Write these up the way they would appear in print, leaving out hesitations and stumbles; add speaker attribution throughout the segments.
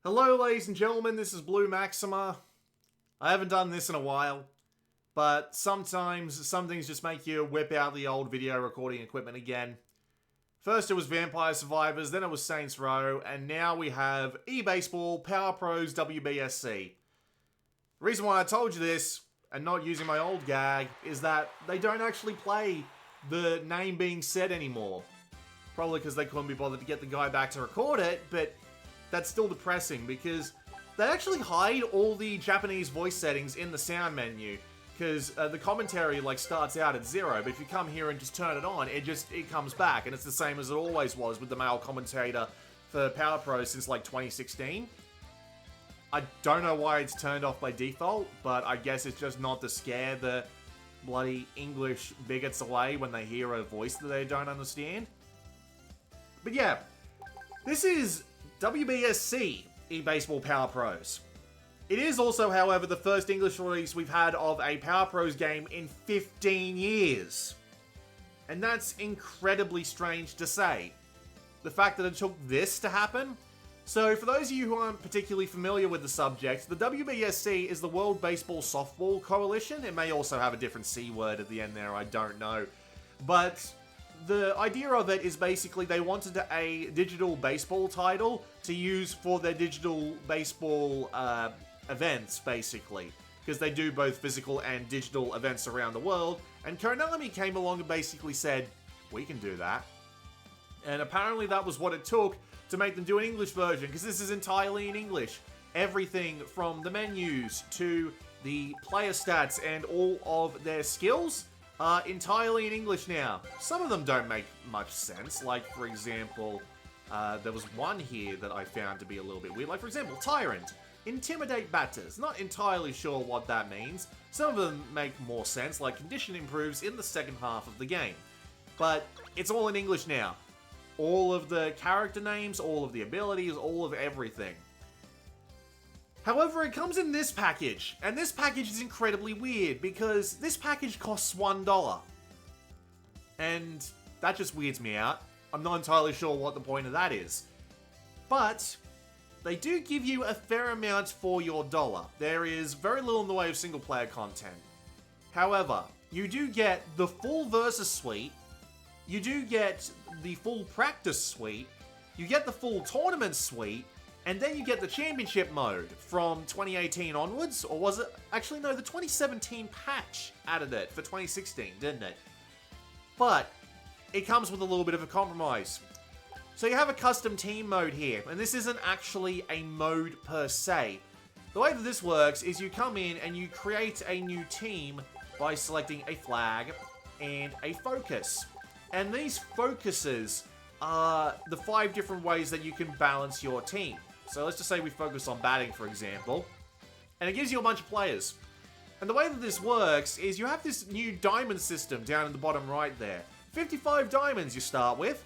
Speaker 1: Hello, ladies and gentlemen, this is Blue Maxima. I haven't done this in a while, but sometimes some things just make you whip out the old video recording equipment again. First it was Vampire Survivors, then it was Saints Row, and now we have eBASEBALL Power Pros WBSC. The reason why I told you this, and not using my old gag, is that they don't actually play the name being said anymore. Probably because they couldn't be bothered to get the guy back to record it, but that's still depressing because they actually hide all the Japanese voice settings in the sound menu because the commentary starts out at 0, but if you come here and just turn it on, it comes back, and it's the same as it always was with the male commentator for Power Pro since 2016. I don't know why it's turned off by default, but I guess it's just not to scare the bloody English bigots away when they hear a voice that they don't understand. But yeah, this is WBSC eBASEBALL Power Pros. It is also, however, the first English release we've had of a Power Pros game in 15 years. And that's incredibly strange to say. The fact that it took this to happen. So, for those of you who aren't particularly familiar with the subject, the WBSC is the World Baseball Softball Coalition. It may also have a different C word at the end there, I don't know. But the idea of it is basically they wanted a digital baseball title to use for their digital baseball events, basically. Because they do both physical and digital events around the world. And Konami came along and basically said, we can do that. And apparently that was what it took to make them do an English version, because this is entirely in English. Everything from the menus to the player stats and all of their skills are entirely in English now. Some of them don't make much sense. Like, for example, there was one here that I found to be a little bit weird. Like, for example, Tyrant. Intimidate batters. Not entirely sure what that means. Some of them make more sense, like condition improves in the second half of the game. But it's all in English now. All of the character names, all of the abilities, all of everything. However, it comes in this package, and this package is incredibly weird because this package costs $1. And that just weirds me out. I'm not entirely sure what the point of that is. But they do give you a fair amount for your dollar. There is very little in the way of single player content. However, you do get the full Versus suite, you do get the full Practice suite, you get the full Tournament suite, and then you get the Championship mode from 2018 onwards, or was it? Actually, no, the 2017 patch added it for 2016, didn't it? But it comes with a little bit of a compromise. So you have a custom team mode here, and this isn't actually a mode per se. The way that this works is you come in and you create a new team by selecting a flag and a focus. And these focuses are the 5 different ways that you can balance your team. So let's just say we focus on batting, for example, and it gives you a bunch of players. And the way that this works is you have this new diamond system down in the bottom right there. 55 diamonds you start with.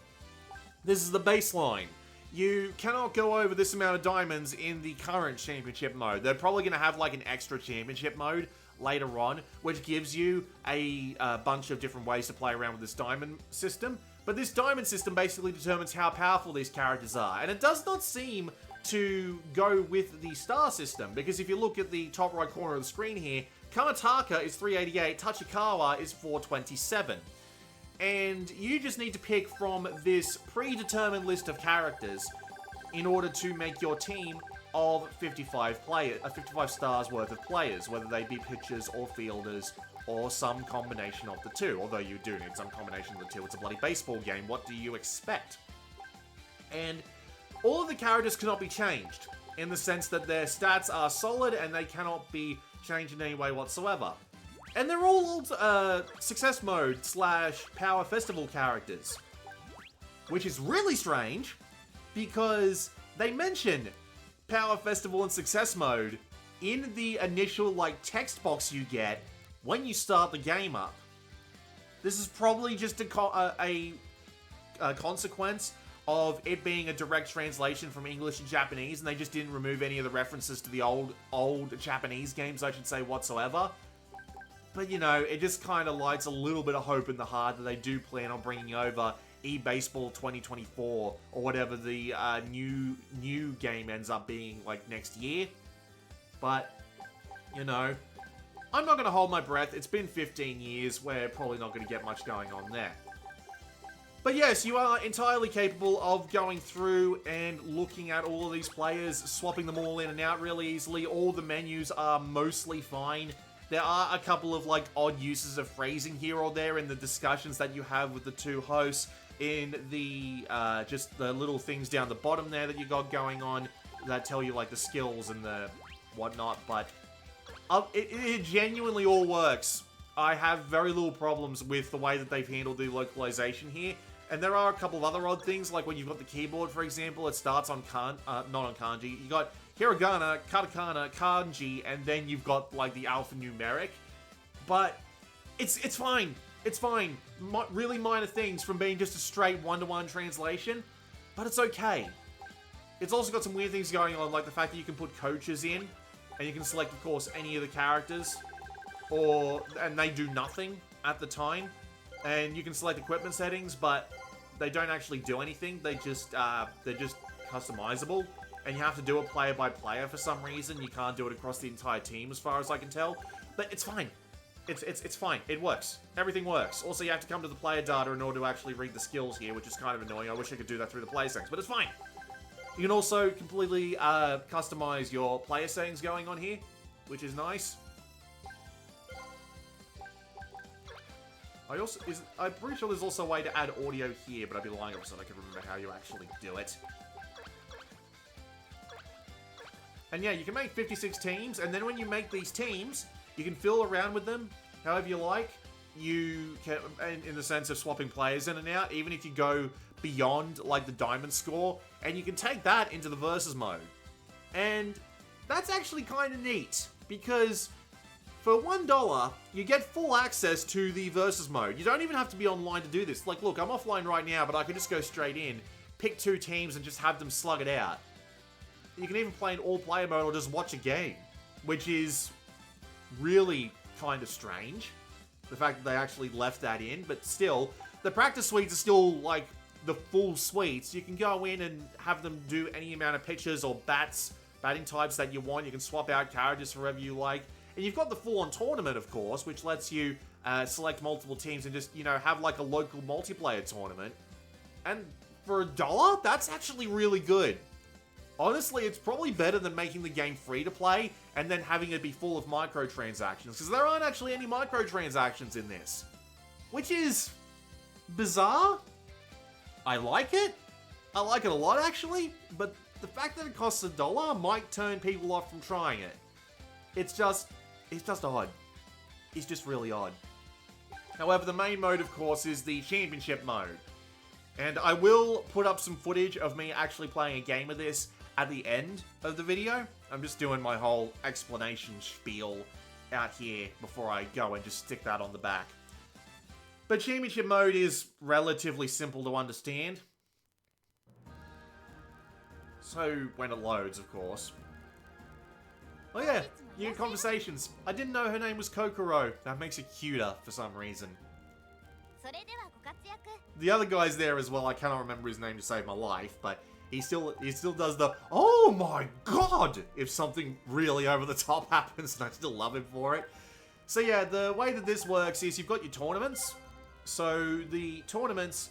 Speaker 1: This is the baseline. You cannot go over this amount of diamonds in the current championship mode. They're probably going to have like an extra championship mode later on, which gives you a bunch of different ways to play around with this diamond system. But this diamond system basically determines how powerful these characters are. And it does not seem to go with the star system, because if you look at the top right corner of the screen here, Kamataka is 388, Tachikawa is 427. And you just need to pick from this predetermined list of characters in order to make your team of 55 stars worth of players, whether they be pitchers or fielders or some combination of the two. Although you do need some combination of the two. It's a bloody baseball game. What do you expect? And all of the characters cannot be changed in the sense that their stats are solid and they cannot be changed in any way whatsoever. And they're all success mode / power festival characters, which is really strange because they mention Power Festival and Success Mode in the initial text box you get when you start the game up. This is probably just a consequence of it being a direct translation from English to Japanese, and they just didn't remove any of the references to the old Japanese games, I should say, whatsoever. But, you know, it just kind of lights a little bit of hope in the heart that they do plan on bringing over eBASEBALL 2024 or whatever the new game ends up being, like, next year. But, you know, I'm not going to hold my breath. It's been 15 years. We're probably not going to get much going on there. But yes, you are entirely capable of going through and looking at all of these players, swapping them all in and out really easily. All the menus are mostly fine. There are a couple of, like, odd uses of phrasing here or there in the discussions that you have with the two hosts, in the, just the little things down the bottom there that you got going on that tell you, like, the skills and the whatnot, but it genuinely all works. I have very little problems with the way that they've handled the localization here. And there are a couple of other odd things, like when you've got the keyboard, for example, it starts on not on kanji. You got hiragana, katakana, kanji, and then you've got, like, the alphanumeric. But it's fine. It's fine. Really minor things from being just a straight one-to-one translation, but it's okay. It's also got some weird things going on, like the fact that you can put coaches in, and you can select, of course, any of the characters, and they do nothing at the time. And you can select equipment settings, but they don't actually do anything. They're just customizable, and you have to do it player by player for some reason. You can't do it across the entire team, as far as I can tell. But it's fine. It's fine. It works. Everything works. Also, you have to come to the player data in order to actually read the skills here, which is kind of annoying. I wish I could do that through the player settings, but it's fine. You can also completely customize your player settings going on here, which is nice. I'm pretty sure there's also a way to add audio here, but I'd be lying if I said I can remember how you actually do it. And yeah, you can make 56 teams, and then when you make these teams, you can fill around with them however you like. You can, in the sense of swapping players in and out, even if you go beyond, like, the diamond score, and you can take that into the versus mode. And that's actually kind of neat, because for $1, you get full access to the versus mode. You don't even have to be online to do this. Like, look, I'm offline right now, but I could just go straight in, pick 2 teams, and just have them slug it out. You can even play in all-player mode or just watch a game, which is really kind of strange, the fact that they actually left that in. But still, the practice suites are still, like, the full suites. You can go in and have them do any amount of pitches or batting types that you want. You can swap out characters wherever you like. And you've got the full-on tournament, of course, which lets you select multiple teams and just, you know, have, like, a local multiplayer tournament. And for $1, that's actually really good. Honestly, it's probably better than making the game free to play and then having it be full of microtransactions, because there aren't actually any microtransactions in this, which is bizarre. I like it. I like it a lot, actually, but the fact that it costs $1 might turn people off from trying it. It's just odd. It's just really odd. However, the main mode, of course, is the championship mode. And I will put up some footage of me actually playing a game of this at the end of the video. I'm just doing my whole explanation spiel out here before I go and just stick that on the back. But championship mode is relatively simple to understand. So, when it loads, of course. Oh yeah, new conversations. I didn't know her name was Kokoro. That makes it cuter for some reason. The other guy's there as well. I cannot remember his name to save my life, but he still does the, oh my god, if something really over the top happens, and I still love him for it. So yeah, the way that this works is you've got your tournaments. So the tournaments,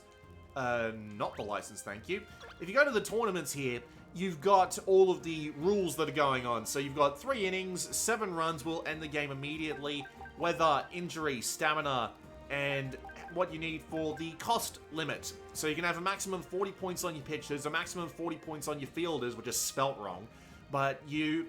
Speaker 1: not the license, thank you. If you go to the tournaments here, you've got all of the rules that are going on. So you've got 3 innings, 7 runs will end the game immediately, weather, injury, stamina, and what you need for the cost limit. So you can have a maximum 40 points on your pitchers, a maximum 40 points on your fielders, which is spelt wrong. But you...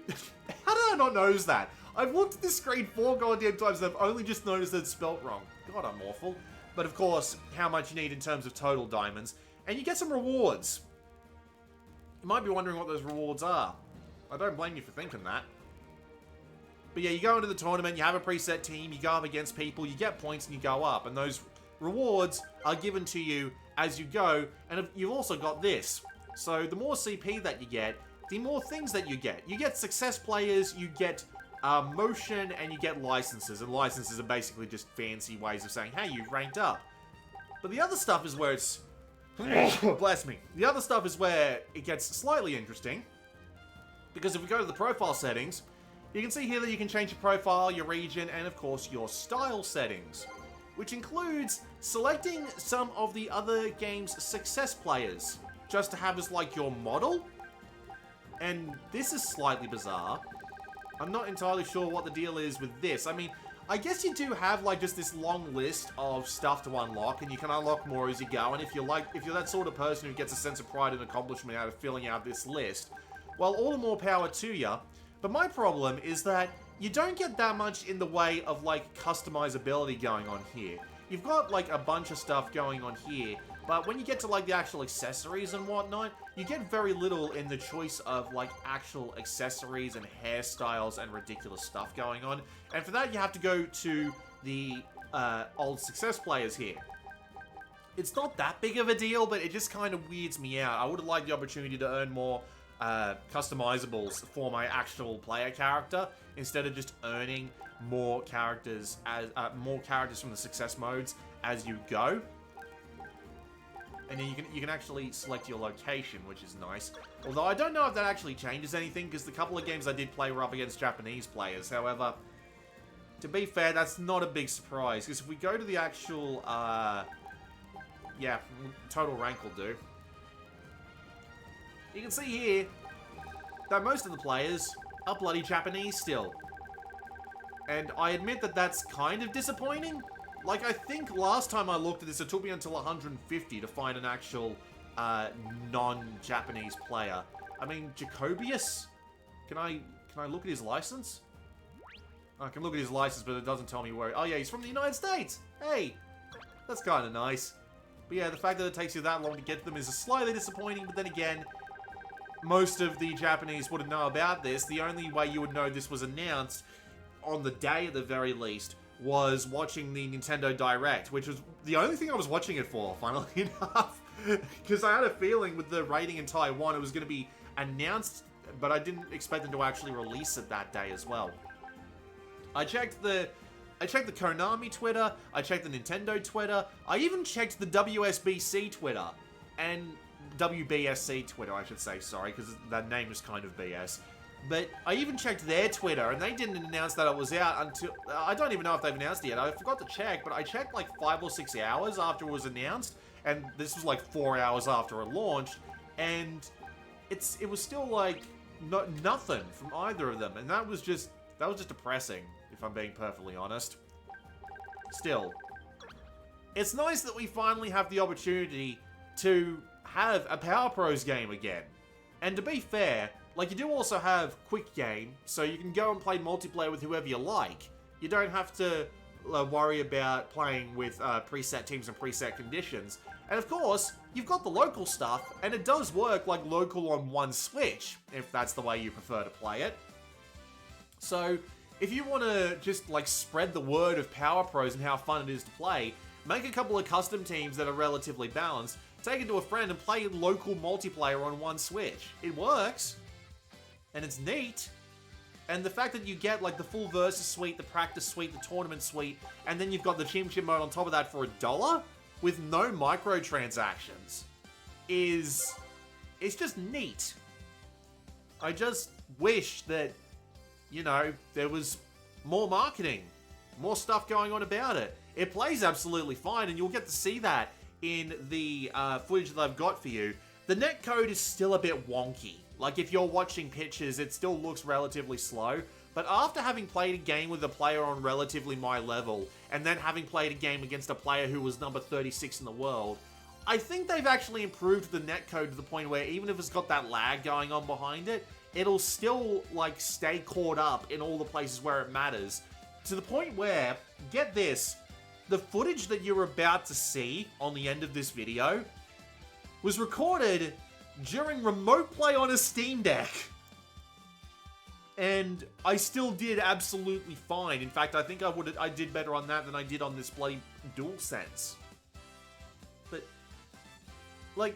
Speaker 1: How did I not notice that? I've looked at this screen 4 goddamn times and I've only just noticed that it's spelt wrong. God, I'm awful. But of course, how much you need in terms of total diamonds. And you get some rewards. You might be wondering what those rewards are. I don't blame you for thinking that. But yeah, you go into the tournament, you have a preset team, you go up against people, you get points and you go up. And those rewards are given to you as you go. And you've also got this. So the more CP that you get, the more things that you get. You get success players, you get motion, and you get licenses. And licenses are basically just fancy ways of saying, hey, you've ranked up. But the other stuff is where it's... bless me. The other stuff is where it gets slightly interesting. Because if we go to the profile settings, you can see here that you can change your profile, your region, and of course your style settings. Which includes selecting some of the other game's success players. Just to have as like your model. And this is slightly bizarre. I'm not entirely sure what the deal is with this. I mean, I guess you do have like just this long list of stuff to unlock, and you can unlock more as you go. And if you're that sort of person who gets a sense of pride and accomplishment out of filling out this list, well, all the more power to you. But my problem is that you don't get that much in the way of like customizability going on here. You've got like a bunch of stuff going on here, but when you get to like the actual accessories and whatnot, you get very little in the choice of like actual accessories and hairstyles and ridiculous stuff going on. And for that, you have to go to the old success players here. It's not that big of a deal, but it just kind of weirds me out. I would have liked the opportunity to earn more customizables for my actual player character instead of just earning more characters from the success modes as you go. And then you can actually select your location, which is nice. Although I don't know if that actually changes anything, because the couple of games I did play were up against Japanese players. However, to be fair, that's not a big surprise, because if we go to the actual, yeah, total rank will do. You can see here that most of the players are bloody Japanese still. And I admit that that's kind of disappointing. Like, I think last time I looked at this, it took me until 150 to find an actual non-Japanese player. I mean, Jacobius? Can I look at his license? I can look at his license, but it doesn't tell me where... Oh yeah, he's from the United States! Hey! That's kind of nice. But yeah, the fact that it takes you that long to get them is slightly disappointing, but then again, most of the Japanese wouldn't know about this. The only way you would know this was announced, on the day at the very least, was watching the Nintendo Direct, which was the only thing I was watching it for, funnily enough. Because I had a feeling with the rating in Taiwan it was going to be announced, but I didn't expect them to actually release it that day as well. I checked the Konami Twitter, I checked the Nintendo Twitter, I even checked the WSBC Twitter, and WBSC Twitter, I should say, sorry, because that name is kind of BS. But I even checked their Twitter, and they didn't announce that it was out until... I don't even know if they've announced it yet. I forgot to check, but I checked like 5 or 6 hours after it was announced, and this was like 4 hours after it launched, and it was still like nothing from either of them, and that was just depressing, if I'm being perfectly honest. Still, it's nice that we finally have the opportunity to have a Power Pros game again. And to be fair, like, you do also have quick game, so you can go and play multiplayer with whoever you like. You don't have to worry about playing with preset teams and preset conditions. And of course, you've got the local stuff, and it does work like local on one Switch, if that's the way you prefer to play it. So, if you want to just, like, spread the word of Power Pros and how fun it is to play, make a couple of custom teams that are relatively balanced, take it to a friend and play local multiplayer on one Switch. It works. And it's neat. And the fact that you get like the full Versus Suite, the Practice Suite, the Tournament Suite, and then you've got the Championship mode on top of that for $1 with no microtransactions it's just neat. I just wish that, you know, there was more marketing, more stuff going on about it. It plays absolutely fine, and you'll get to see that in the footage that I've got for you. The netcode is still a bit wonky. Like, if you're watching pictures, it still looks relatively slow. But after having played a game with a player on relatively my level, and then having played a game against a player who was number 36 in the world, I think they've actually improved the netcode to the point where even if it's got that lag going on behind it, it'll still, like, stay caught up in all the places where it matters. To the point where, get this, the footage that you're about to see on the end of this video was recorded during remote play on a Steam Deck. And I still did absolutely fine. In fact, I think I did better on that than I did on this bloody DualSense. But, like,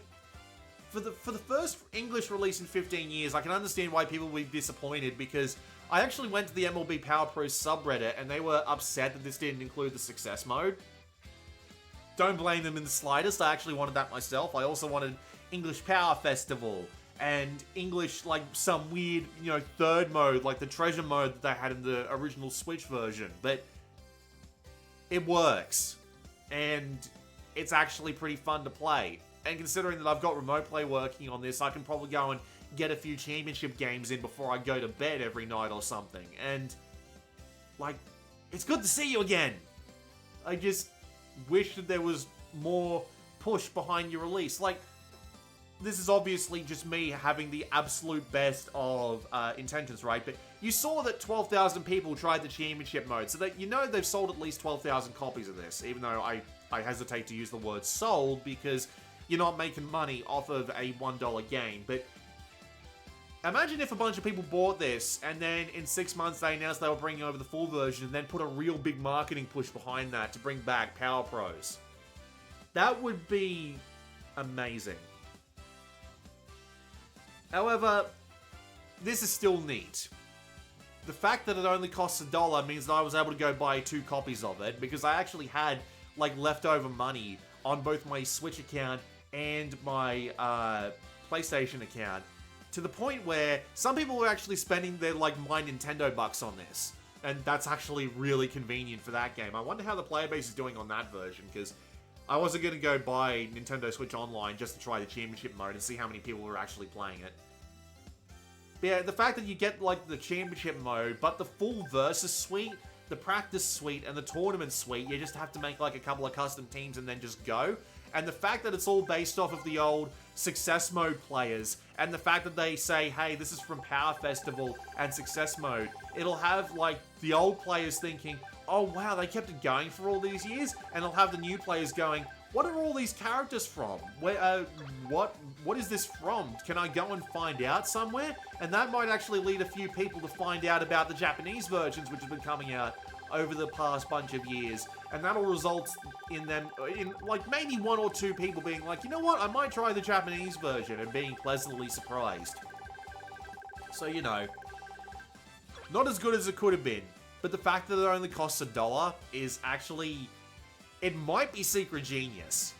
Speaker 1: for the first English release in 15 years, I can understand why people will be disappointed, because I actually went to the MLB Power Pros subreddit and they were upset that this didn't include the success mode. Don't blame them in the slightest. I actually wanted that myself. I also wanted English Power Festival and English, like, some weird, you know, third mode, like the treasure mode that they had in the original Switch version. But it works. And it's actually pretty fun to play. And considering that I've got remote play working on this, I can probably go and get a few championship games in before I go to bed every night or something. And, like, it's good to see you again. I just wish that there was more push behind your release. Like, this is obviously just me having the absolute best of intentions, right? But you saw that 12,000 people tried the championship mode, so that you know they've sold at least 12,000 copies of this, even though I hesitate to use the word sold because you're not making money off of a $1 game. But imagine if a bunch of people bought this, and then in 6 months they announced they were bringing over the full version, and then put a real big marketing push behind that to bring back Power Pros. That would be amazing. However, this is still neat. The fact that it only costs $1 means that I was able to go buy 2 copies of it, because I actually had, like, leftover money on both my Switch account and my PlayStation account, to the point where some people were actually spending their, like, my Nintendo bucks on this. And that's actually really convenient for that game. I wonder how the player base is doing on that version, because I wasn't going to go buy Nintendo Switch Online just to try the championship mode and see how many people were actually playing it. But yeah, the fact that you get, like, the championship mode, but the full versus suite, the practice suite, and the tournament suite, you just have to make, like, a couple of custom teams and then just go. And the fact that it's all based off of the old success mode players, and the fact that they say, hey, this is from Power Festival and success mode, it'll have, like, the old players thinking, oh wow, they kept it going for all these years, and it'll have the new players going, what are all these characters from? Where, what is this from? Can I go and find out somewhere? And that might actually lead a few people to find out about the Japanese versions which have been coming out over the past bunch of years, and that'll result in them, in, like, maybe 1 or 2 people being like, you know what, I might try the Japanese version, and being pleasantly surprised. So, you know, not as good as it could have been. But the fact that it only costs $1 is actually, it might be secret genius.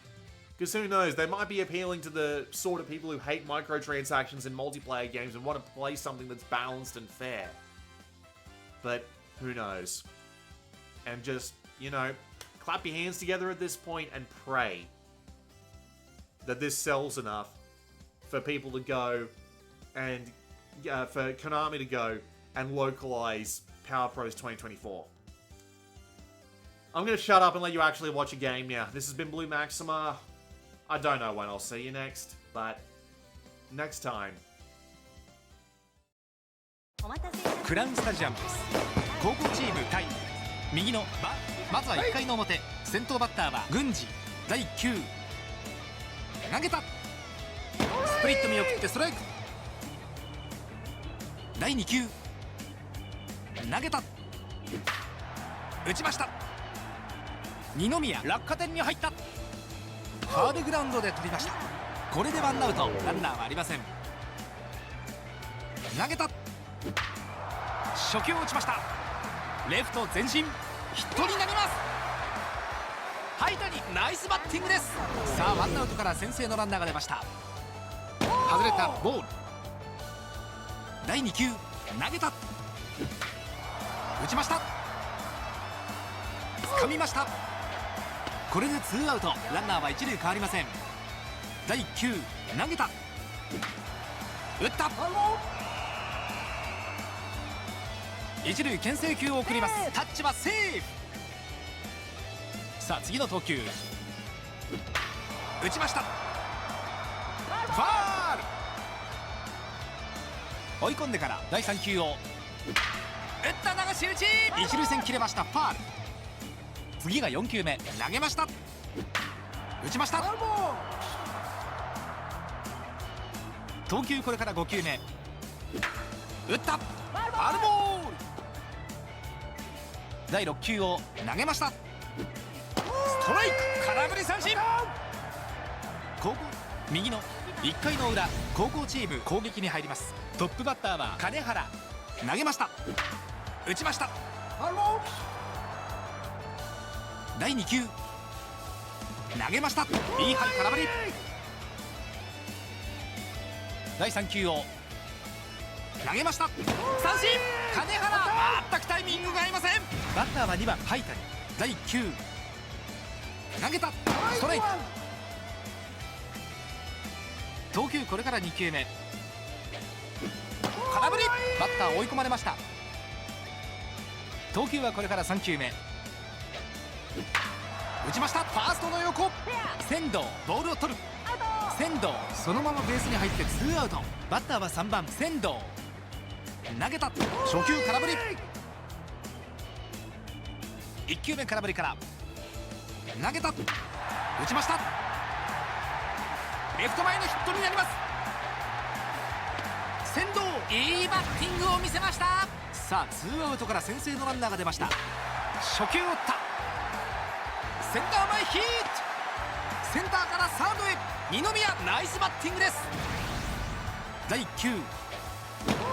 Speaker 1: Because who knows, they might be appealing to the sort of people who hate microtransactions in multiplayer games and want to play something that's balanced and fair. But who knows. And just, you know, clap your hands together at this point and pray that this sells enough for people to go and, for Konami to go and localize Power Pros 2024. I'm going to shut up and let you actually watch a game now. This has been Blue Maxima. I don't know when I'll see you next, but next time.
Speaker 2: クラウンスタジアムです。高校チーム対右のまずは1回の表、先頭バッターは郡司第9投げた、スプリット見送ってストライク、第2球投げた、打ちました、二宮落下点に入った、ファウルグラウンドで取りました。これでワンアウト、ランナーはありません。投げた、初球を打ちました、レフト前進、ヒットになります。灰谷ナイスバッティングです。さあワンアウトから先制のランナーが出ました。外れたボール、第2球投げた、打ちました、掴みました。これでツーアウト、ランナーは一塁変わりません。第1球投げた、打った、一塁牽制球を送ります。タッチはセーフ。さあ次の投球、打ちました、ファール。追い込んでから第3球を打った、流し打ち、一塁線切れました、ファール。次が4球目、投げました、打ちました。投球これから5球目、打った、ファウルボール。第6球を投げました、ストライク、空振り三振。高校右の1回の裏、高校チーム攻撃に入ります。トップバッターは金原、投げました。打ちました。第2球投げました。いい範囲空振り。第3球を投げました。三振。金原、全くタイミングが合いません。バッターは2番灰谷。第1球投げた。ストライク。投球これから2球目。空振り。バッター追い込まれました。投球はこれから3球目。打ちました。ファーストの横。仙道、ボールを取る。仙道、そのままベースに入ってツーアウト。バッターは3番仙道。投げた。初球空振り。1球目空振りから投げた。打ちました。レフト前のヒットになります。仙道、いいバッティングを見せました。さあツーアウトから先制のランナーが出ました。初球を打った。センター前ヒット。センターからサードへ。二宮、ナイスバッティングです。第1球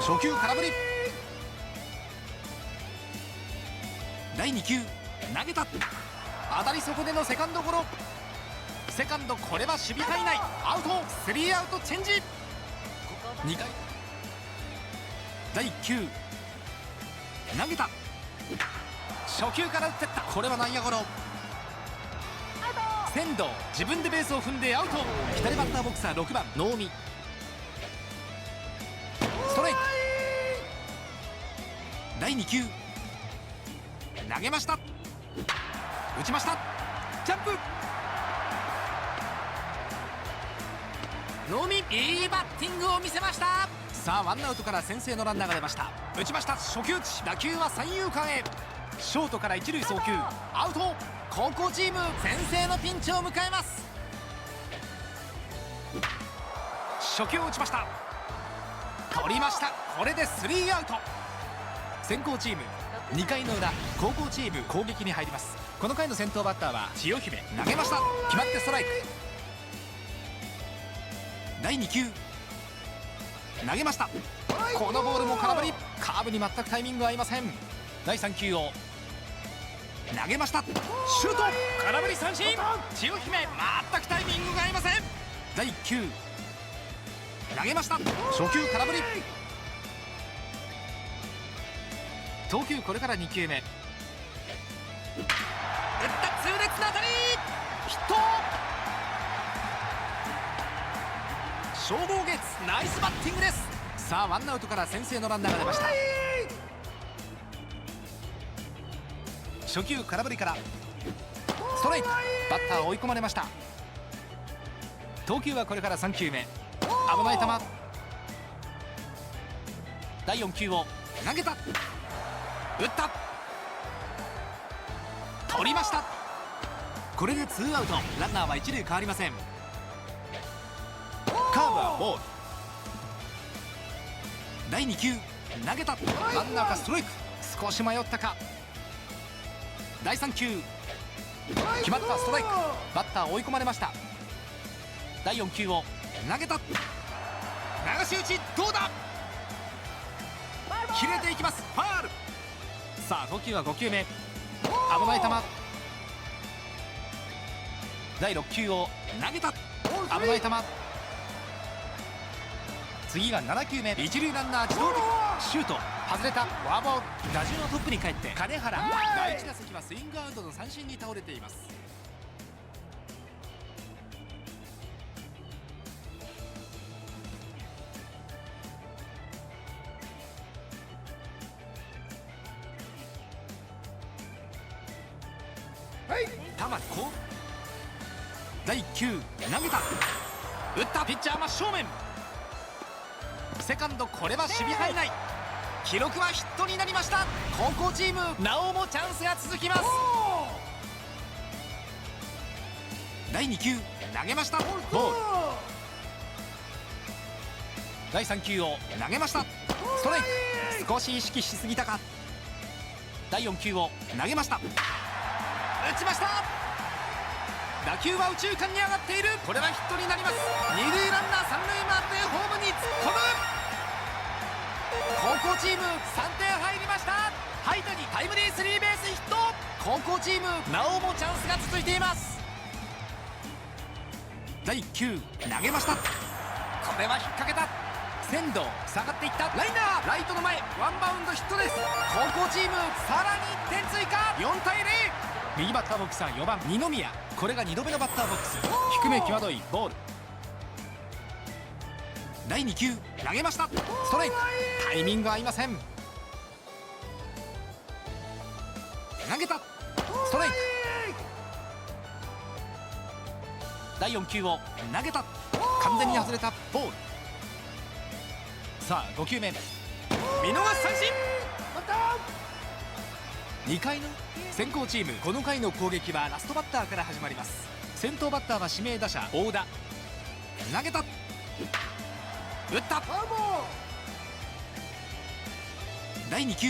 Speaker 2: 初球空振り。第2球投げた。当たり損ねのセカンドゴロ。セカンド、これは守備範囲内。アウト。スリーアウトチェンジ。2回第1球投げた。初球から打ってった。これは内野ゴロ。仙道、自分でベースを踏んでアウト。左バッターボックスは6番能見。ストライク。第2球投げました。打ちました。ジャンプ。能見、いいバッティングを見せました。さあワンアウトから先制のランナーが出ました。打ちました。初球打ち。打球は三遊間へ。ショートから一塁送球。アウト。高校チーム先制のピンチを迎えます。初球を打ちました。取りました。これでスリーアウト。先攻チーム2回の裏、後攻チーム攻撃に入ります。この回の先頭バッターは千代姫。投げました。決まってストライク。第2球投げました。このボールも空振り。カーブに全くタイミングが合いません。第3球を投げました。シュート。空振り三振。千代姫、全くタイミングが合いません。第1球投げました。初球空振り。投球これから2球目。打った。痛烈な当たり。ヒット。称号月、ナイスバッティングです。さあワンアウトから先制のランナーが出ました。初球空振りからストライク。バッター追い込まれました。投球はこれから3球目。危ない球。第4球を投げた。打った。取りました。これでツーアウト。ランナーは一塁変わりません。カーブはボール。第2球投げた。ランナーがストライク。少し迷ったか。第3球決まった。ストライク。バッター追い込まれました。第4球を投げた。流し打ち。どうだ。切れていきます。ファウル。さあ投球は5球目。危ない球。第6球を投げた。危ない球。次が7球目。一塁ランナー自動的シュート。外れた。フォアボール。打順のトップに帰って金原。第1打席はスイングアウトの三振に倒れています。玉子。第1球投げた。打った。ピッチャー真正面。セカンド、これは守備範囲内。記録はヒットになりました。高校チームなおもチャンスが続きます。第2球投げました。ボール。第3球を投げました。ストライク。少し意識しすぎたか。第4球を投げました。打ちました。打球は右中間に上がっている。これはヒットになります。二塁ランナー三塁回ってホームに突っ込む。高校チチーム3点入りました。灰谷タイムリースリーベースヒット。高校チームなおもチャンスが続いています。第1球投げました。これは引っ掛けた。仙道下がっていった。ライナーライトの前、ワンバウンドヒットです。高校チームさらに1点追加。4対0。右バッターボックスは4番二宮。これが2度目のバッターボックス。低め際どいボール。第2球投げました。ストライク。タイミング合いません。投げた。ストライク。第4球を投げた。完全に外れたボール。さあ5球目、見逃し三振。2回の先行チーム、この回の攻撃はラストバッターから始まります。先頭バッターは指名打者大田。投げた。打った。第2球、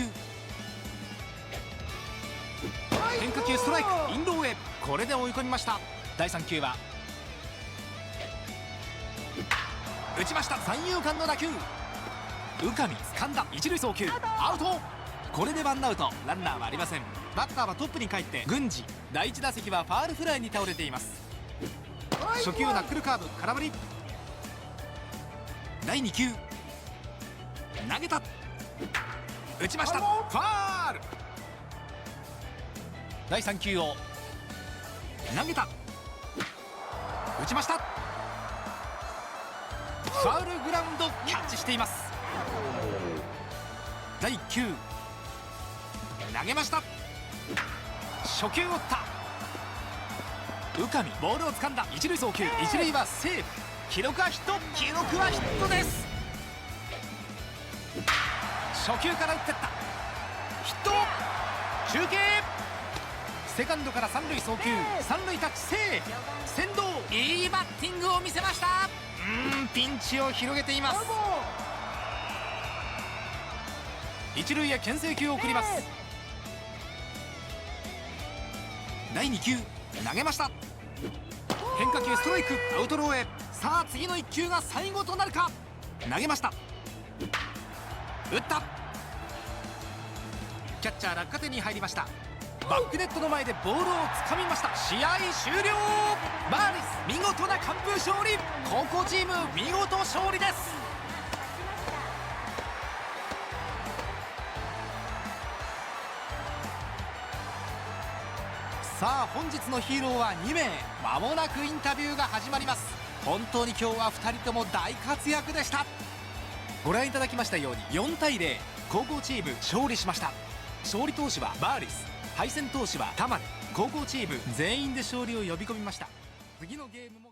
Speaker 2: 変化球ストライク。インローへ。これで追い込みました。第3球は打ちました。三遊間の打球。宇上掴んだ。一塁送球アウト。これでワンアウト、ランナーはありません。バッターはトップに帰って郡司。第1打席はファールフライに倒れています。初球ナックルカーブ空振り。第2球投げた。打ちました。ファール。第3球を投げた。打ちました。ファウルグラウンドキャッチしています。第1球投げました。初球を打った。宇上ボールを掴んだ。一塁送球。一塁はセーフ。記録はヒット。記録はヒットです。初球から打ってった。ヒット。中継。セカンドから三塁送球。三塁タッチセーフ。先導いいバッティングを見せました。ピンチを広げています。一塁へ牽制球を送ります。第2球投げました。変化球ストライク。アウトローへ。さあ次の1球が最後となるか。投げました。打った。キャッチャー落下点に入りました。バックネットの前でボールをつかみました。試合終了。バーリス見事な完封勝利。高校チーム見事勝利です。さあ本日のヒーローは2名。間もなくインタビューが始まります。本当に今日は2人とも大活躍でした。ご覧いただきましたように4対0、高校チーム勝利しました。勝利投手はバーリス、敗戦投手は玉根。高校チーム全員で勝利を呼び込みました。次のゲームも